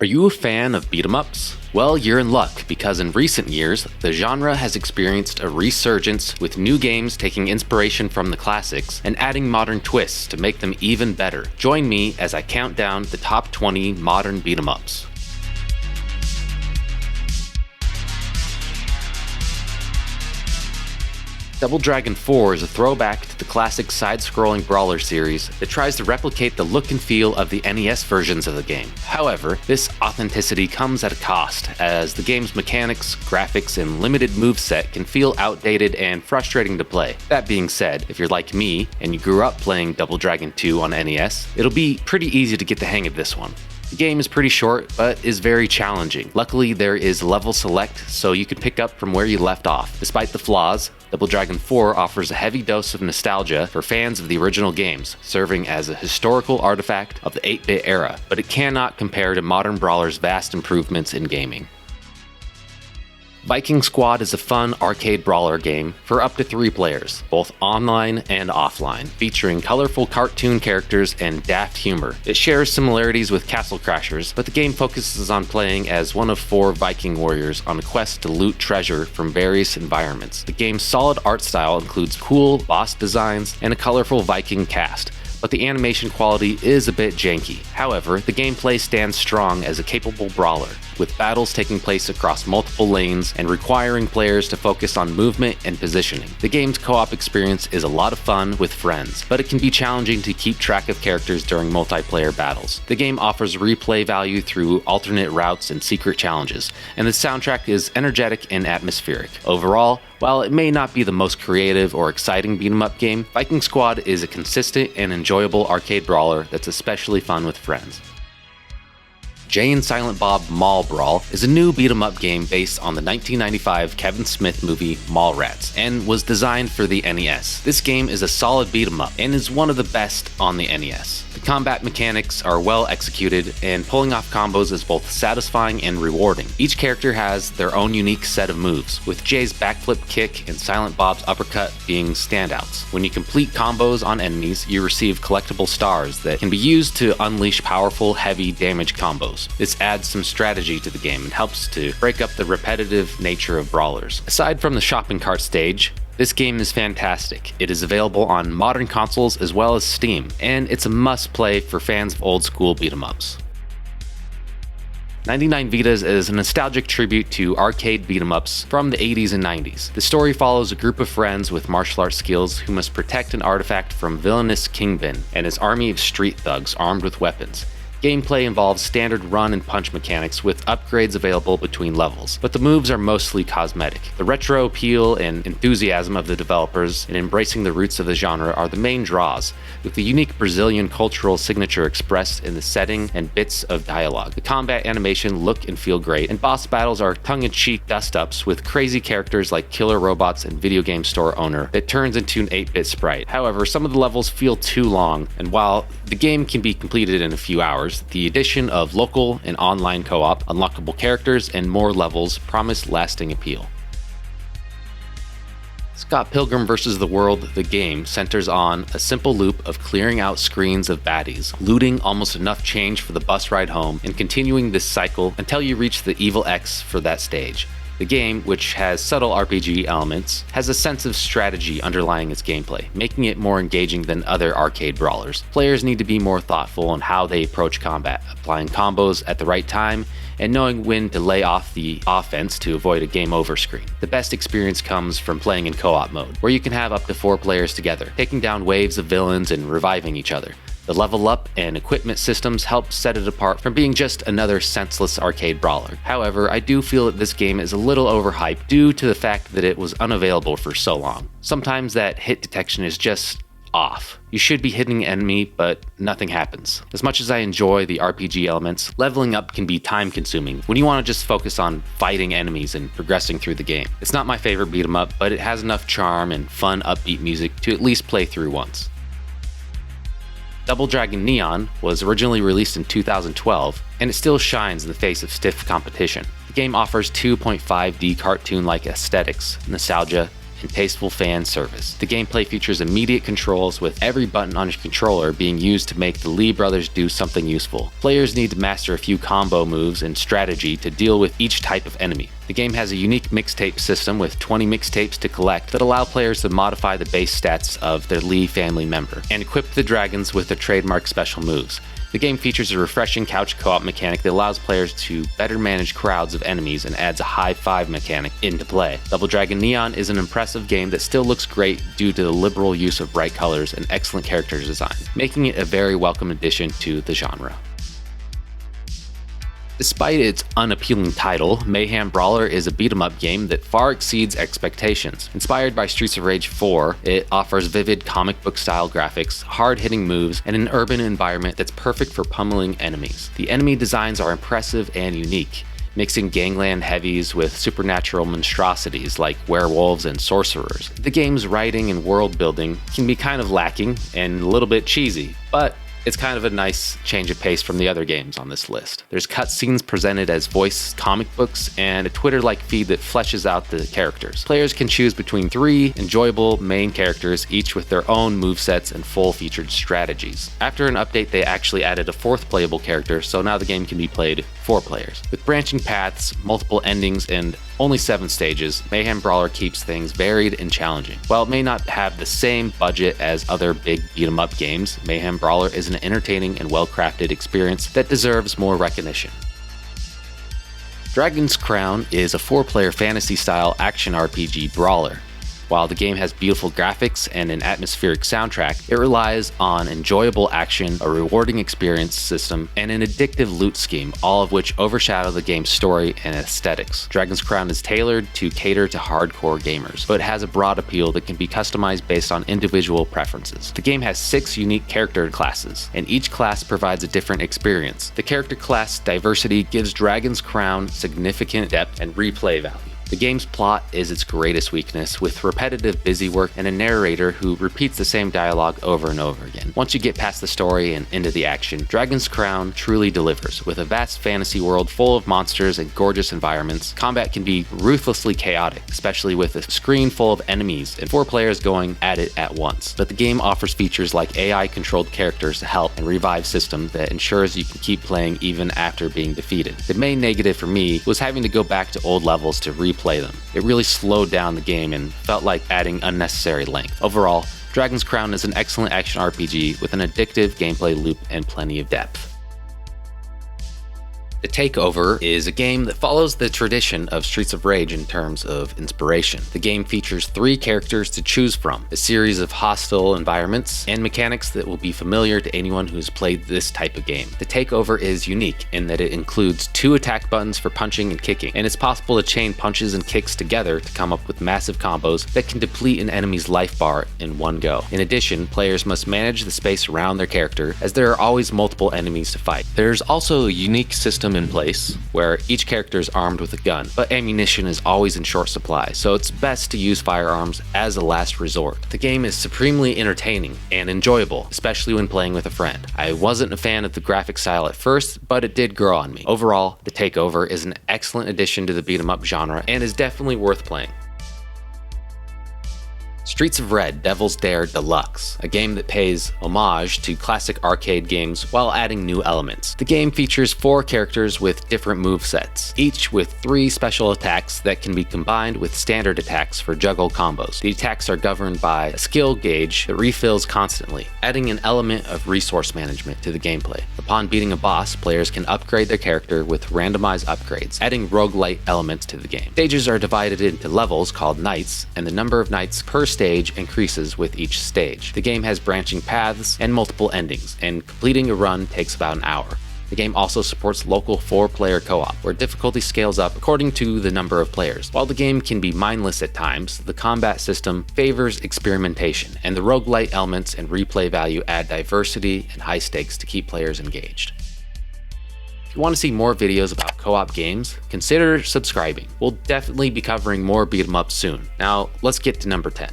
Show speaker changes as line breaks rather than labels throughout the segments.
Are you a fan of beat-em-ups? Well, you're in luck, because in recent years, the genre has experienced a resurgence with new games taking inspiration from the classics and adding modern twists to make them even better. Join me as I count down the top 20 modern beat-em-ups. Double Dragon 4 is a throwback to the classic side-scrolling brawler series that tries to replicate the look and feel of the NES versions of the game. However, this authenticity comes at a cost, as the game's mechanics, graphics, and limited moveset can feel outdated and frustrating to play. That being said, if you're like me and you grew up playing Double Dragon 2 on NES, it'll be pretty easy to get the hang of this one. The game is pretty short, but is very challenging. Luckily, there is level select, so you can pick up from where you left off. Despite the flaws, Double Dragon 4 offers a heavy dose of nostalgia for fans of the original games, serving as a historical artifact of the 8-bit era, but it cannot compare to modern brawlers' vast improvements in gaming. Viking Squad is a fun arcade brawler game for up to 3 players, both online and offline, featuring colorful cartoon characters and daft humor. It shares similarities with Castle Crashers, but the game focuses on playing as one of 4 Viking warriors on a quest to loot treasure from various environments. The game's solid art style includes cool boss designs and a colorful Viking cast, but the animation quality is a bit janky. However, the gameplay stands strong as a capable brawler, with battles taking place across multiple lanes and requiring players to focus on movement and positioning. The game's co-op experience is a lot of fun with friends, but it can be challenging to keep track of characters during multiplayer battles. The game offers replay value through alternate routes and secret challenges, and the soundtrack is energetic and atmospheric. Overall, while it may not be the most creative or exciting beat-em-up game, Viking Squad is a consistent and enjoyable arcade brawler that's especially fun with friends. Jay and Silent Bob Mall Brawl is a new beat-em-up game based on the 1995 Kevin Smith movie Mallrats, and was designed for the NES. This game is a solid beat-em-up, and is one of the best on the NES. The combat mechanics are well executed, and pulling off combos is both satisfying and rewarding. Each character has their own unique set of moves, with Jay's backflip kick and Silent Bob's uppercut being standouts. When you complete combos on enemies, you receive collectible stars that can be used to unleash powerful, heavy damage combos. This adds some strategy to the game and helps to break up the repetitive nature of brawlers. Aside from the shopping cart stage, this game is fantastic. It is available on modern consoles as well as Steam, and it's a must-play for fans of old-school beat-em-ups. 99 Vidas is a nostalgic tribute to arcade beat-em-ups from the 80s and 90s. The story follows a group of friends with martial arts skills who must protect an artifact from villainous Kingpin and his army of street thugs armed with weapons. Gameplay involves standard run and punch mechanics with upgrades available between levels, but the moves are mostly cosmetic. The retro appeal and enthusiasm of the developers in embracing the roots of the genre are the main draws, with the unique Brazilian cultural signature expressed in the setting and bits of dialogue. The combat animation look and feel great, and boss battles are tongue-in-cheek dust-ups with crazy characters like killer robots and video game store owner that turns into an 8-bit sprite. However, some of the levels feel too long, and while the game can be completed in a few hours, the addition of local and online co-op, unlockable characters, and more levels promise lasting appeal. Scott Pilgrim vs. the World, the game, centers on a simple loop of clearing out screens of baddies, looting almost enough change for the bus ride home, and continuing this cycle until you reach the Evil X for that stage. The game, which has subtle RPG elements, has a sense of strategy underlying its gameplay, making it more engaging than other arcade brawlers. Players need to be more thoughtful on how they approach combat, applying combos at the right time, and knowing when to lay off the offense to avoid a game over screen. The best experience comes from playing in co-op mode, where you can have up to 4 players together, taking down waves of villains and reviving each other. The level up and equipment systems help set it apart from being just another senseless arcade brawler. However, I do feel that this game is a little overhyped due to the fact that it was unavailable for so long. Sometimes that hit detection is just off. You should be hitting an enemy, but nothing happens. As much as I enjoy the RPG elements, leveling up can be time consuming when you want to just focus on fighting enemies and progressing through the game. It's not my favorite beat 'em up, but it has enough charm and fun upbeat music to at least play through once. Double Dragon Neon was originally released in 2012, and it still shines in the face of stiff competition. The game offers 2.5D cartoon-like aesthetics, nostalgia, and tasteful fan service. The gameplay features immediate controls, with every button on your controller being used to make the Lee brothers do something useful. Players need to master a few combo moves and strategy to deal with each type of enemy. The game has a unique mixtape system with 20 mixtapes to collect that allow players to modify the base stats of their Lee family member and equip the dragons with their trademark special moves. The game features a refreshing couch co-op mechanic that allows players to better manage crowds of enemies and adds a high five mechanic into play. Double Dragon Neon is an impressive game that still looks great due to the liberal use of bright colors and excellent character design, making it a very welcome addition to the genre. Despite its unappealing title, Mayhem Brawler is a beat-em-up game that far exceeds expectations. Inspired by Streets of Rage 4, it offers vivid comic book-style graphics, hard-hitting moves, and an urban environment that's perfect for pummeling enemies. The enemy designs are impressive and unique, mixing gangland heavies with supernatural monstrosities like werewolves and sorcerers. The game's writing and world building can be kind of lacking and a little bit cheesy, but it's kind of a nice change of pace from the other games on this list. There's cutscenes presented as voiced comic books and a Twitter-like feed that fleshes out the characters. Players can choose between 3 enjoyable main characters, each with their own movesets and full-featured strategies. After an update, they actually added a 4th playable character, so now the game can be played 4 players. With branching paths, multiple endings, and only 7 stages, Mayhem Brawler keeps things varied and challenging. While it may not have the same budget as other big beat-em-up games, Mayhem Brawler is an entertaining and well-crafted experience that deserves more recognition. Dragon's Crown is a 4-player fantasy-style action RPG brawler. While the game has beautiful graphics and an atmospheric soundtrack, it relies on enjoyable action, a rewarding experience system, and an addictive loot scheme, all of which overshadow the game's story and aesthetics. Dragon's Crown is tailored to cater to hardcore gamers, but it has a broad appeal that can be customized based on individual preferences. The game has 6 unique character classes, and each class provides a different experience. The character class diversity gives Dragon's Crown significant depth and replay value. The game's plot is its greatest weakness, with repetitive busywork and a narrator who repeats the same dialogue over and over again. Once you get past the story and into the action, Dragon's Crown truly delivers. With a vast fantasy world full of monsters and gorgeous environments, combat can be ruthlessly chaotic, especially with a screen full of enemies and 4 players going at it at once. But the game offers features like AI-controlled characters to help and revive system that ensures you can keep playing even after being defeated. The main negative for me was having to go back to old levels to replay them. It really slowed down the game and felt like adding unnecessary length. Overall, Dragon's Crown is an excellent action RPG with an addictive gameplay loop and plenty of depth. The Takeover is a game that follows the tradition of Streets of Rage in terms of inspiration. The game features 3 characters to choose from, a series of hostile environments, and mechanics that will be familiar to anyone who's played this type of game. The Takeover is unique in that it includes 2 attack buttons for punching and kicking, and it's possible to chain punches and kicks together to come up with massive combos that can deplete an enemy's life bar in one go. In addition, players must manage the space around their character, as there are always multiple enemies to fight. There's also a unique system in place where each character is armed with a gun, but ammunition is always in short supply, so it's best to use firearms as a last resort. The game is supremely entertaining and enjoyable, especially when playing with a friend. I wasn't a fan of the graphic style at first, but it did grow on me. Overall, The Takeover is an excellent addition to the beat-em-up genre and is definitely worth playing. Streets of Red Devil's Dare Deluxe, a game that pays homage to classic arcade games while adding new elements. The game features 4 characters with different movesets, each with 3 special attacks that can be combined with standard attacks for juggle combos. The attacks are governed by a skill gauge that refills constantly, adding an element of resource management to the gameplay. Upon beating a boss, players can upgrade their character with randomized upgrades, adding roguelite elements to the game. Stages are divided into levels called nights, and the number of nights per stage increases with each stage. The game has branching paths and multiple endings, and completing a run takes about an hour. The game also supports local 4-player co-op, where difficulty scales up according to the number of players. While the game can be mindless at times, the combat system favors experimentation, and the roguelite elements and replay value add diversity and high stakes to keep players engaged. If you want to see more videos about co-op games, consider subscribing. We'll definitely be covering more beat 'em ups soon. Now, let's get to number 10.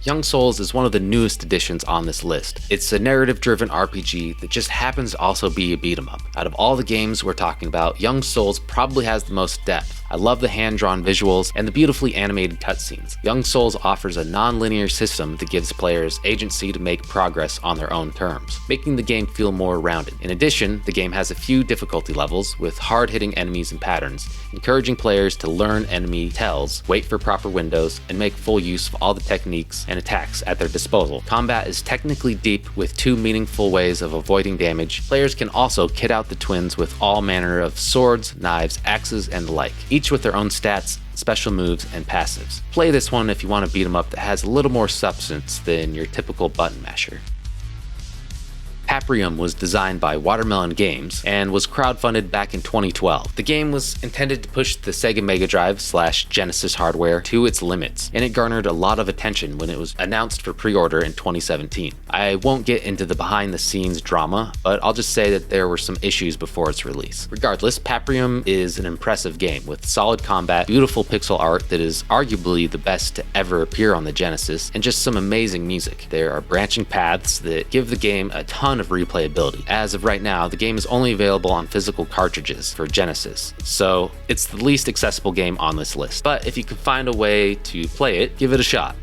Young Souls is one of the newest additions on this list. It's a narrative-driven RPG that just happens to also be a beat-em-up. Out of all the games we're talking about, Young Souls probably has the most depth. I love the hand-drawn visuals and the beautifully animated cutscenes. Young Souls offers a non-linear system that gives players agency to make progress on their own terms, making the game feel more rounded. In addition, the game has a few difficulty levels with hard-hitting enemies and patterns, encouraging players to learn enemy tells, wait for proper windows, and make full use of all the techniques and attacks at their disposal. Combat is technically deep with 2 meaningful ways of avoiding damage. Players can also kit out the twins with all manner of swords, knives, axes, and the like, each with their own stats, special moves, and passives. Play this one if you want to beat 'em up that has a little more substance than your typical button masher. Paprium was designed by Watermelon Games and was crowdfunded back in 2012. The game was intended to push the Sega Mega Drive/Genesis hardware to its limits, and it garnered a lot of attention when it was announced for pre-order in 2017. I won't get into the behind-the-scenes drama, but I'll just say that there were some issues before its release. Regardless, Paprium is an impressive game with solid combat, beautiful pixel art that is arguably the best to ever appear on the Genesis, and just some amazing music. There are branching paths that give the game a ton of replayability. As of right now, the game is only available on physical cartridges for Genesis, so it's the least accessible game on this list. But if you can find a way to play it, give it a shot.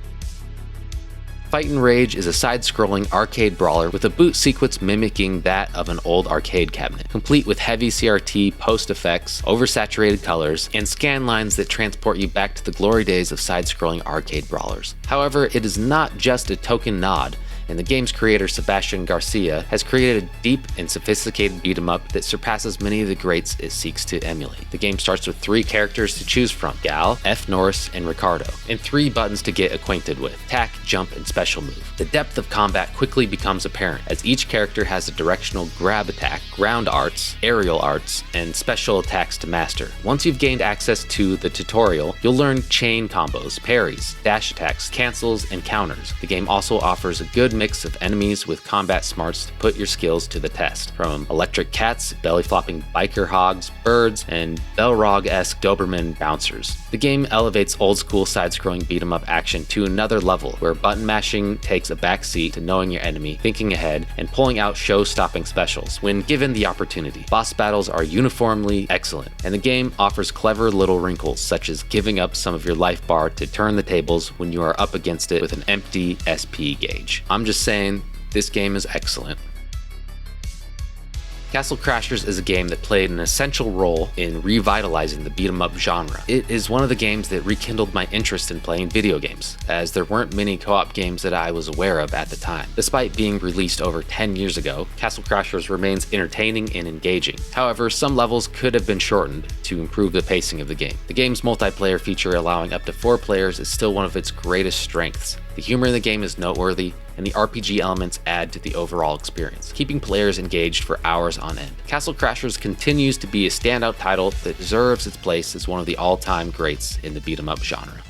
Fight and Rage is a side-scrolling arcade brawler with a boot sequence mimicking that of an old arcade cabinet, complete with heavy CRT post effects, oversaturated colors, and scan lines that transport you back to the glory days of side-scrolling arcade brawlers. However, it is not just a token nod, and the game's creator Sebastian Garcia has created a deep and sophisticated beat-em-up that surpasses many of the greats it seeks to emulate. The game starts with 3 characters to choose from: Gal, F. Norris, and Ricardo, and 3 buttons to get acquainted with: attack, jump, and special move. The depth of combat quickly becomes apparent, as each character has a directional grab attack, ground arts, aerial arts, and special attacks to master. Once you've gained access to the tutorial, you'll learn chain combos, parries, dash attacks, cancels, and counters. The game also offers a good mix of enemies with combat smarts to put your skills to the test, from electric cats, belly-flopping biker hogs, birds, and Belrog-esque Doberman bouncers. The game elevates old-school side-scrolling beat-em-up action to another level, where button mashing takes a backseat to knowing your enemy, thinking ahead, and pulling out show-stopping specials when given the opportunity. Boss battles are uniformly excellent, and the game offers clever little wrinkles, such as giving up some of your life bar to turn the tables when you are up against it with an empty SP gauge. I'm just saying, this game is excellent. Castle Crashers is a game that played an essential role in revitalizing the beat-em-up genre. It is one of the games that rekindled my interest in playing video games, as there weren't many co-op games that I was aware of at the time. Despite being released over 10 years ago, Castle Crashers remains entertaining and engaging. However, some levels could have been shortened to improve the pacing of the game. The game's multiplayer feature, allowing up to 4 players, is still one of its greatest strengths. The humor in the game is noteworthy, and the RPG elements add to the overall experience, keeping players engaged for hours on end. Castle Crashers continues to be a standout title that deserves its place as one of the all-time greats in the beat-em-up genre.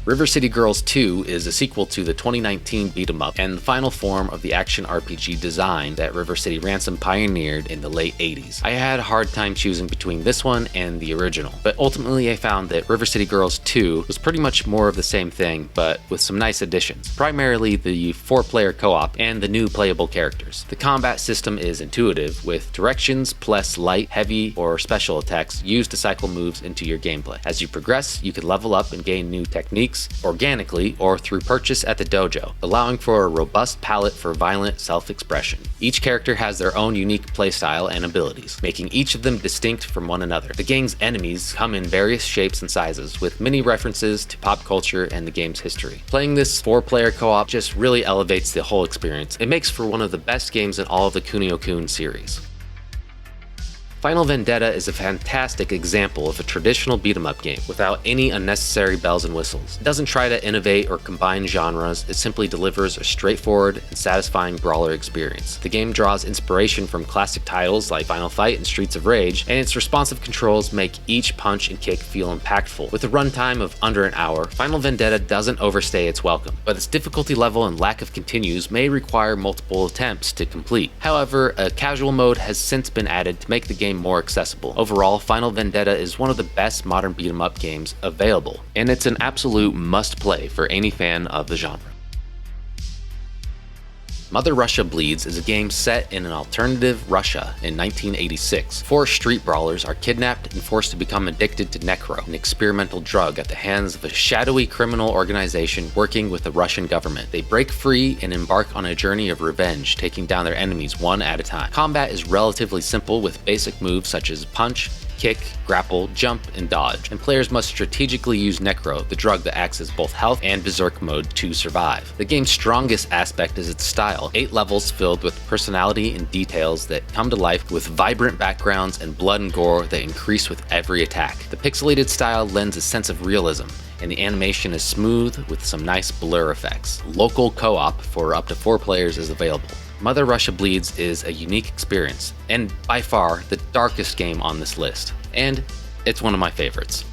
River City Girls 2 is a sequel to the 2019 beat-em-up and the final form of the action RPG design that River City Ransom pioneered in the late 80s. I had a hard time choosing between this one and the original, but ultimately I found that River City Girls 2 was pretty much more of the same thing, but with some nice additions, primarily the 4-player co-op and the new playable characters. The combat system is intuitive, with directions plus light, heavy, or special attacks used to cycle moves into your gameplay. As you progress, you can level up and gain new techniques organically or through purchase at the dojo, allowing for a robust palette for violent self-expression. Each character has their own unique playstyle and abilities, making each of them distinct from one another. The game's enemies come in various shapes and sizes, with many references to pop culture and the game's history. Playing this 4-player co-op just really elevates the whole experience. It makes for one of the best games in all of the Kunio-kun series. Final Vendetta is a fantastic example of a traditional beat-em-up game without any unnecessary bells and whistles. It doesn't try to innovate or combine genres, it simply delivers a straightforward and satisfying brawler experience. The game draws inspiration from classic titles like Final Fight and Streets of Rage, and its responsive controls make each punch and kick feel impactful. With a runtime of under an hour, Final Vendetta doesn't overstay its welcome, but its difficulty level and lack of continues may require multiple attempts to complete. However, a casual mode has since been added to make the game game more accessible. Overall, Final Vendetta is one of the best modern beat-em-up games available, and it's an absolute must-play for any fan of the genre. Mother Russia Bleeds is a game set in an alternative Russia in 1986. Four street brawlers are kidnapped and forced to become addicted to Necro, an experimental drug at the hands of a shadowy criminal organization working with the Russian government. They break free and embark on a journey of revenge, taking down their enemies one at a time. Combat is relatively simple with basic moves such as punch, kick, grapple, jump, and dodge, and players must strategically use Necro, the drug that acts as both health and berserk mode, to survive. The game's strongest aspect is its style, 8 levels filled with personality and details that come to life with vibrant backgrounds and blood and gore that increase with every attack. The pixelated style lends a sense of realism, and the animation is smooth with some nice blur effects. Local co-op for up to 4 players is available. Mother Russia Bleeds is a unique experience, and by far the darkest game on this list, and it's one of my favorites.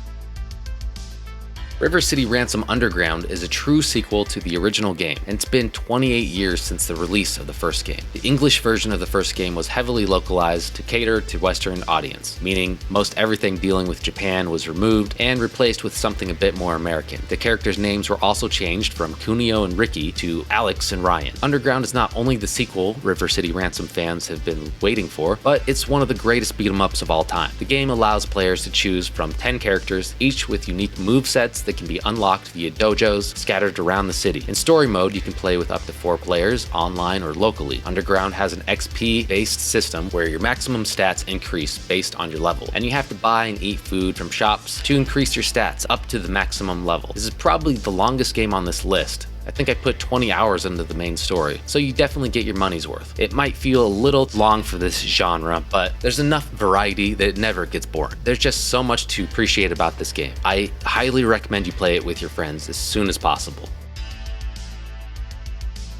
River City Ransom Underground is a true sequel to the original game, and it's been 28 years since the release of the first game. The English version of the first game was heavily localized to cater to Western audience, meaning most everything dealing with Japan was removed and replaced with something a bit more American. The characters' names were also changed from Kunio and Ricky to Alex and Ryan. Underground is not only the sequel River City Ransom fans have been waiting for, but it's one of the greatest beat-em-ups of all time. The game allows players to choose from 10 characters, each with unique movesets that can be unlocked via dojos scattered around the city. In story mode, you can play with up to 4 players, online or locally. Underground has an XP-based system where your maximum stats increase based on your level, and you have to buy and eat food from shops to increase your stats up to the maximum level. This is probably the longest game on this list. I think I put 20 hours into the main story, so you definitely get your money's worth. It might feel a little long for this genre, but there's enough variety that it never gets boring. There's just so much to appreciate about this game. I highly recommend you play it with your friends as soon as possible.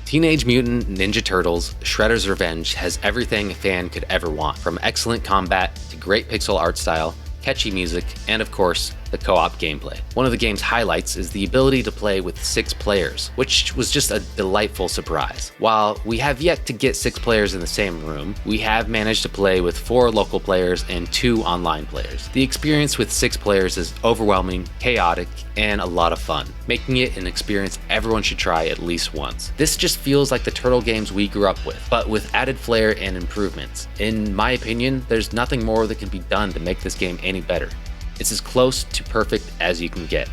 Teenage Mutant Ninja Turtles Shredder's Revenge has everything a fan could ever want, from excellent combat to great pixel art style, catchy music, and of course, the co-op gameplay. One of the game's highlights is the ability to play with 6 players, which was just a delightful surprise. While we have yet to get 6 players in the same room, we have managed to play with 4 local players and 2 online players. The experience with 6 players is overwhelming, chaotic, and a lot of fun, making it an experience everyone should try at least once. This just feels like the Turtle games we grew up with, but with added flair and improvements. In my opinion, there's nothing more that can be done to make this game any better. It's as close to perfect as you can get.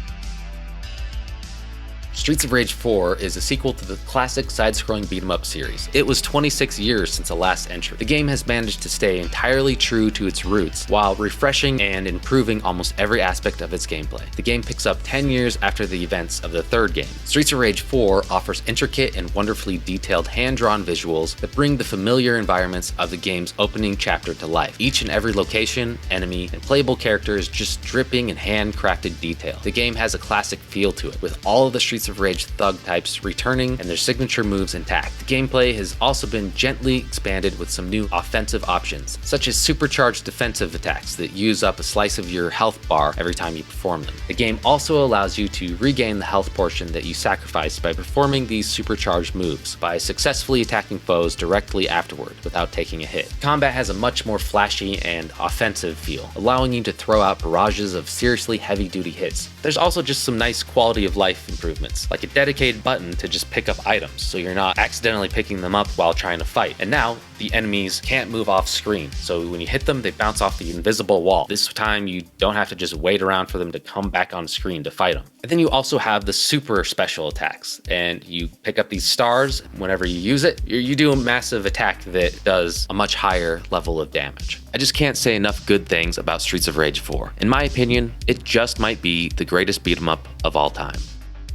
Streets of Rage 4 is a sequel to the classic side-scrolling beat-em-up series. It was 26 years since the last entry. The game has managed to stay entirely true to its roots, while refreshing and improving almost every aspect of its gameplay. The game picks up 10 years after the events of the third game. Streets of Rage 4 offers intricate and wonderfully detailed hand-drawn visuals that bring the familiar environments of the game's opening chapter to life. Each and every location, enemy, and playable character is just dripping in handcrafted detail. The game has a classic feel to it, with all of the Streets of Rage thug types returning and their signature moves intact. The gameplay has also been gently expanded with some new offensive options, such as supercharged defensive attacks that use up a slice of your health bar every time you perform them. The game also allows you to regain the health portion that you sacrificed by performing these supercharged moves by successfully attacking foes directly afterward without taking a hit. Combat has a much more flashy and offensive feel, allowing you to throw out barrages of seriously heavy-duty hits. There's also just some nice quality of life improvements, like a dedicated button to just pick up items so you're not accidentally picking them up while trying to fight. And now the enemies can't move off screen, so when you hit them, they bounce off the invisible wall. This time you don't have to just wait around for them to come back on screen to fight them. And then you also have the super special attacks, and you pick up these stars. Whenever you use it, you do a massive attack that does a much higher level of damage. I just can't say enough good things about Streets of Rage 4. In my opinion, it just might be the greatest beat 'em up of all time.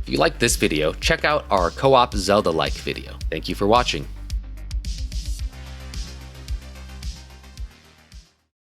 If you like this video, check out our co-op Zelda-like video. Thank you for watching.